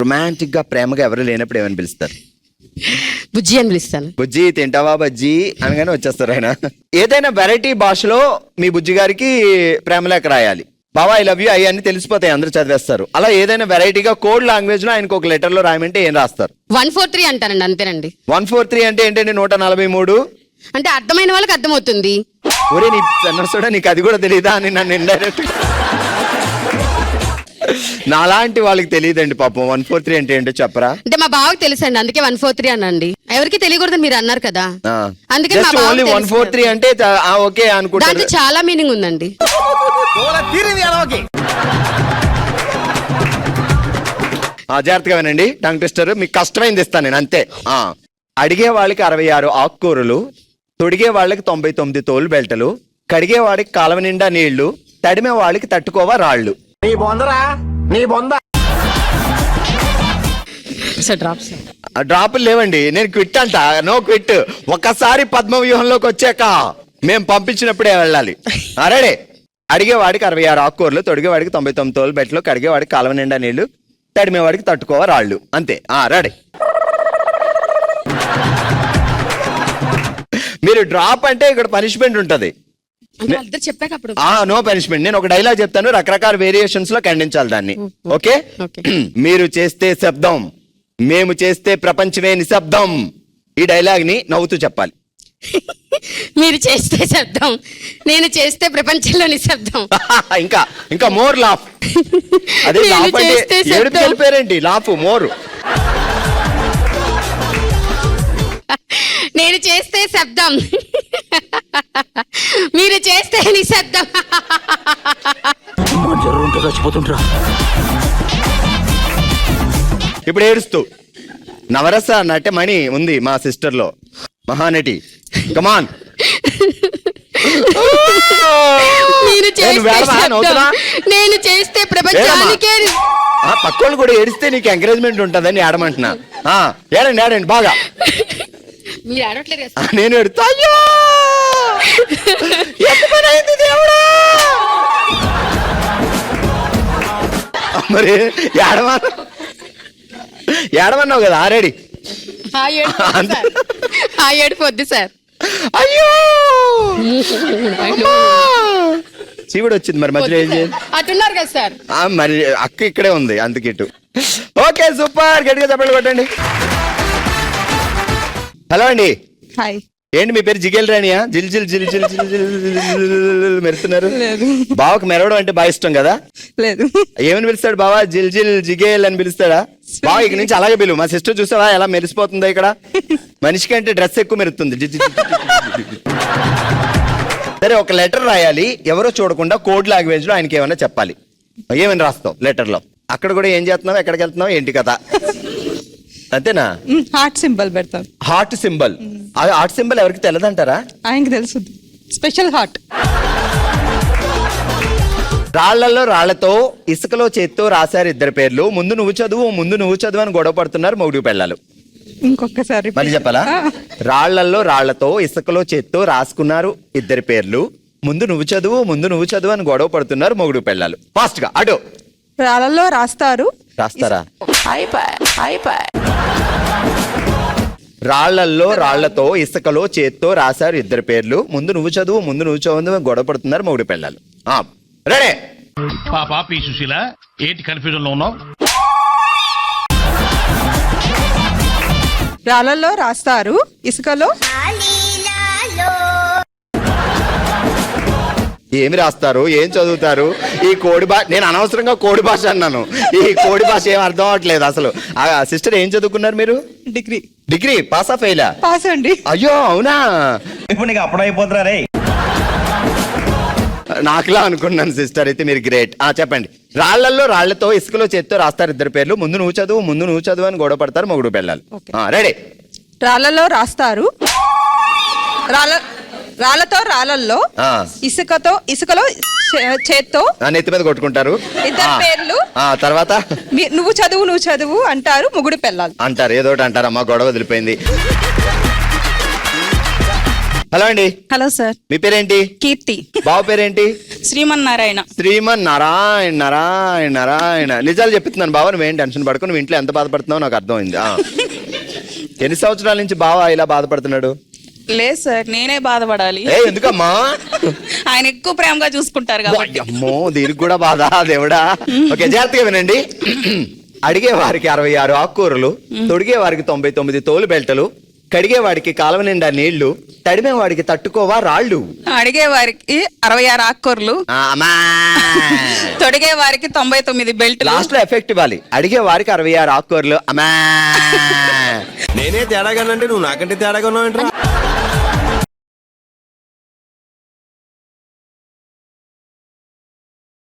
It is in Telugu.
రొమాంటిక్ గా ప్రేమగా ఎవరు లేనప్పుడు ఏమని పిలుస్తారు? బుజ్జి అని పిలుస్తాను. బుజ్జి తింటావా బజ్జి అనగానే వచ్చేస్తారు ఆయన. ఏదైనా వెరైటీ భాషలో మీ బుజ్జి గారికి ప్రేమలేఖ రాయాలి. బావా ఐ లవ్ యూ ఐ అని తెలిసిపోతాయి, అందరూ చదివేస్తారు. అలా ఏదైనా వెరైటీగా కోడ్ లాంగ్వేజ్ లో ఆయనకు ఒక లెటర్ లో రాయమంటే ఏం రాస్తారు? 143 అంటానండి, అంతేనండి. 143 అంటే ఏంటండి? 143 అంటే అర్థమైన వాళ్ళకి అర్థమవుతుంది. ఒరే నీ సన్నసుడా, నీకు అది కూడా తెలియదా అని నన్ను ఇండైరెక్ట్ నాలాంటి వాళ్ళకి తెలియదండి పాపం. 143 అంటే ఏంటో చెప్పరా? అంటే మా బావకి తెలుసండి, అందుకే 143 అనండి. ఎవరికి తెలియకూడదని మీరు అన్నారు కదా, అందుకే మా బావకి ఓన్లీ 143 అంటే ఓకే అనుకుంటా. దాంట్లో చాలా మీనింగ్ ఉందండి. జాగ్రత్తగా వినండి టంగ్ ట్విస్టర్, మీకు కష్టమైంది ఇస్తాను నేను అంతే. అడిగే వాళ్ళకి 66 ఆకుకూరలు, తొడిగే వాళ్ళకి 99 తోలు బెల్టలు, కడిగే వాడికి కాలవ నిండా నీళ్లు, తడిమే వాళ్ళకి తట్టుకోవా రాళ్ళు. డ్రాపులు లేవండి, నేను క్విట్ అంట. No quit. ఒక్కసారి పద్మవ్యూహంలోకి వచ్చాక మేము పంపించినప్పుడే వెళ్ళాలి. అరేడే అడిగేవాడికి 66 ఆకుకూరలు, తొడిగేవాడికి 99 తోలు బెట్టలు, కడిగేవాడికి కాలవ నిండా నీళ్లు, తడిమేవాడికి తట్టుకోవా రాళ్ళు. అంతే. రెడీ. మీరు డ్రాప్ అంటే ఇక్కడ పనిష్మెంట్ ఉంటది. No punishment. నేను ఒక డైలాగ్ చెప్తాను, రకరకాల వేరియేషన్స్ లో ఖండించాలి దాన్ని. ఓకే? మీరు చేస్తే శబ్దం, మేము చేస్తే ప్రపంచమే నిశ్శబ్దం. ఈ డైలాగ్ ని నవ్వుతూ చెప్పాలి. మీరు చేస్తే శబ్దం, నేను చేస్తే ప్రపంచంలో నిశ్శబ్దం. ఇంకా ఇంకా మోర్ లాఫ్. అదే లాఫ్ అంటే ఏడుపు వెళ్ళిపోయారేంటి? Laugh more. నేను చేస్తే శబ్దం, మీరు చేస్తే నిశ్శబ్దం. ఇప్పుడు ఏడుస్తూ నవరస నటమణి ఉంది మా సిస్టర్ లో, మహానటి. కమాన్. నేను చేస్తే ప్రపంచానికే. పక్కోళ్ళు కూడా ఏడిస్తే నీకు ఎంకరేజ్మెంట్ ఉంటదని ఏడమంటున్నా. ఏడండి ఏడండి బాగా. మీరు ఆడట్లేదు కదా? నేను ఎడుతా. అయ్యో ఎంత పని అయింది దేవుడా. మరి ఏడమన్నావు కదా ఆల్రెడీ. ఏడిపోద్ది సార్. అయ్యో చీవుడు వచ్చింది. మరి మధ్యలో ఏం చేయాలి? అట్టున్నారు కదా సార్. మరి అక్క ఇక్కడే ఉంది అందుకిట్టు. ఓకే సూపర్, గట్టిగా చెప్పండి కొట్టండి. హలో అండి. హాయ్. ఏంటి మీ పేరు జిగేల్ రాణియా? జిల్ జిల్ జిల్ జిల్ జిల్ మెరుతున్నారు. బావకు మెరవడం అంటే బాగా ఇష్టం కదా? లేదు. ఏమని పిలుస్తాడు బావా? జిల్ జిల్ జిగేల్ అని పిలుస్తాడా? బావ ఇక నుంచి అలాగే పిలువు. మా సిస్టర్ చూసావా ఎలా మెరిసిపోతుందా ఇక్కడ? మనిషికి అంటే డ్రెస్ ఎక్కువ మెరుతుంది. సరే ఒక లెటర్ రాయాలి, ఎవరో చూడకుండా కోడ్ లాంగ్వేజ్ లో ఆయనకి ఏమైనా చెప్పాలి. ఏమని రాస్తావు లెటర్ లో? అక్కడ కూడా ఏం చేస్తున్నావు, ఎక్కడికి వెళ్తున్నావు, ఏంటి కథ? అంతేనా? హార్ట్ సింబల్ పెడతాను. Heart symbol. అది హార్ట్ సింబల్ ఎవరికి తెలియదంటారా? ఆయనకి తెలుసు. Special heart. రాళ్లలో రాళ్లతో ఇసుకలో చేత్తో రాశారు ఇద్దరు పేర్లు, ముందు నువ్వు చదువు ముందు నువ్వు చదువు అని గొడవ పడుతున్నారు మొగుడు పెళ్ళాలు. ఇంకొకసారి మళ్ళీ చెప్పాలా? రాళ్లలో రాళ్లతో ఇసుకలో చేత్తో రాసుకున్నారు ఇద్దరి పేర్లు, ముందు నువ్వు చదువు ముందు నువ్వు చదువు అని గొడవ పడుతున్నారు మొగుడు పెళ్ళాలు. ఫాస్ట్ గా అటు. రాళ్ళలో రాస్తారు. రాస్తారా? రాళ్లల్లో రాళ్లతో ఇసుకలో చేత్తో రాశారు ఇద్దరు పేర్లు, ముందు నువ్వు చదువు ముందు నువ్వు చదువు గొడవ పడుతున్నారు మొగుడు పెళ్ళాలు. రెడీ. పాప పి సుశీల ఏంటి కన్ఫ్యూజన్ లో ఉన్నావు? రాళ్ళలో రాస్తారు, ఇసుకలో ఏమి రాస్తారు, ఏం చదువుతారు? ఈ కోడి భాష, నేను అనవసరంగా కోడి భాష అన్నాను. ఈ కోడి భాష ఏం అర్థం అవట్లేదు అసలు. సిస్టర్ ఏం చదువుకున్నారు మీరు? డిగ్రీ. డిగ్రీ పాసా ఫెయిలా? పాస్ అండి. అయ్యో అవునా? ఇప్పుడు నీకు అప్పుడు అయిపోతున్నా రే. నాకులా అనుకున్నాను సిస్టర్, అయితే మీరు గ్రేట్. చెప్పండి. రాళ్లల్లో రాళ్లతో ఇసుకలో చేత్తో రాస్తారు ఇద్దరు పేర్లు, ముందు నువ్వు చదువు ముందు నువ్వు చదువు అని గొడవ పడతారు మొగుడు పెళ్ళాలి. రెడీ. రాళ్ళలో రాస్తారు, రాళ్లతో రాళ్ళల్లో ఇసుకలో చేత్తో నెత్తి మీద కొట్టుకుంటారు ఇద్దరు పేర్లు, తర్వాత నువ్వు చదువు అంటారు మొగుడు పెళ్ళాలి. అంటారు ఏదోటి అంటారు. అమ్మ గొడవ వదిలిపోయింది. హలో అండి, హలో సార్. మీ పేరేంటి? కీర్తి. బావ పేరేంటి? శ్రీమన్నారాయణ. శ్రీమన్ నారాయణ నారాయణ నారాయణ. నిజాలు చెప్తున్నాను బావ, నువ్వేం టెన్షన్ పడుకో. నువ్వు ఇంట్లో ఎంత బాధపడుతున్నావు నాకు అర్థమైంది. ఎన్ని సంవత్సరాల నుంచి బావ ఇలా బాధపడుతున్నాడు? లేదు సార్, నేనే బాధపడాలి. ఎందుకమ్మా? ఆయన ఎక్కువ ప్రేమగా చూసుకుంటారు కాబట్టి. అమ్మో, దీనికి కూడా బాధ దేవుడా. ఓకే, జాగ్రత్తగా వినండి. అడిగే వారికి 66 ఆకుకూరలు, తొడిగే వారికి 99 తోలు బెల్టలు, కడిగే వాడికి కాలువ నిండా నీళ్లు, తడిమే వాడికి తట్టుకోవా రాళ్ళు. అడిగే వారికి 66 ఆకుకూరలు, తొడిగే వారికి 99 బెల్ట్. లాస్ట్ లో ఎఫెక్ట్ ఇవ్వాలి. అడిగే వారికి 66 ఆకుకూరలు. అమ్మా నేనే తేడాగానంటే నువ్వు నాకంటే తేడాగా ఉన్నావు ఏంట్రా?